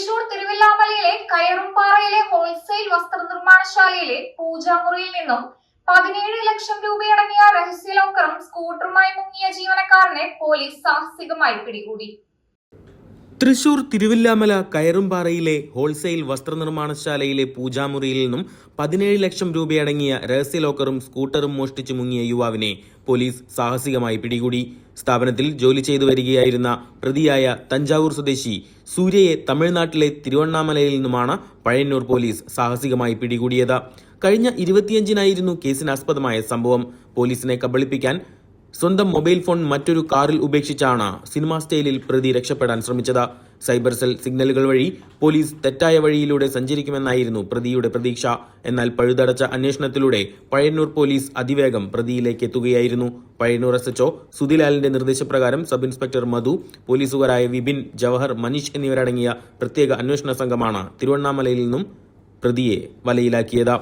Thrissur തിരുവില്ലാമലയിലെ കയറുംപാറയിലെ wholesale വസ്ത്രനിർമ്മാണശാലയിലെ പൂജാമുറിയിൽ നിന്നും 17 ലക്ഷം രൂപയടങ്ങിയ രഹസ്യ ലോക്കറും സ്കൂട്ടറുമായി മുങ്ങിയ ജീവനക്കാരനെ പോലീസ് സാഹസികമായി പിടികൂടി. തൃശൂർ തിരുവില്ലാമല കയറുംപാറയിലെ ഹോൾസെയിൽ വസ്ത്രനിർമ്മാണശാലയിലെ പൂജാമുറിയിൽ നിന്നും 17 ലക്ഷം രൂപയടങ്ങിയ രഹസ്യ ലോക്കറും സ്കൂട്ടറും മോഷ്ടിച്ചു മുങ്ങിയ യുവാവിനെ പോലീസ് സാഹസികമായി പിടികൂടി. സ്ഥാപനത്തിൽ ജോലി ചെയ്തു വരികയായിരുന്ന പ്രതിയായ തഞ്ചാവൂർ സ്വദേശി സൂര്യയെ തമിഴ്നാട്ടിലെ തിരുവണ്ണാമലയിൽ നിന്നുമാണ് പഴയന്നൂർ പോലീസ് സാഹസികമായി പിടികൂടിയത്. കഴിഞ്ഞ 25-നായിരുന്നു കേസിനാസ്പദമായ സംഭവം. പോലീസിനെ കബളിപ്പിക്കാൻ സ്വന്തം മൊബൈൽ ഫോൺ മറ്റൊരു കാറിൽ ഉപേക്ഷിച്ചാണ് സിനിമാ സ്റ്റൈലിൽ പ്രതി രക്ഷപ്പെടാൻ ശ്രമിച്ചത്. സൈബർ സെൽ സിഗ്നലുകൾ വഴി പോലീസ് തെറ്റായ വഴിയിലൂടെ സഞ്ചരിക്കുമെന്നായിരുന്നു പ്രതിയുടെ പ്രതീക്ഷ. എന്നാൽ പഴുതടച്ച അന്വേഷണത്തിലൂടെ പഴയന്നൂർ പോലീസ് അതിവേഗം പ്രതിയിലേക്ക് എത്തുകയായിരുന്നു. പഴയന്നൂർ SHO സുധിലാലിന്റെ നിർദ്ദേശപ്രകാരം സബ് ഇൻസ്പെക്ടർ മധു, പോലീസുകാരായ വിപിൻ, ജവഹർ, മനീഷ് എന്നിവരടങ്ങിയ പ്രത്യേക അന്വേഷണ സംഘമാണ് തിരുവണ്ണാമലയിൽ നിന്നും പ്രതിയെ വലയിലാക്കിയത്.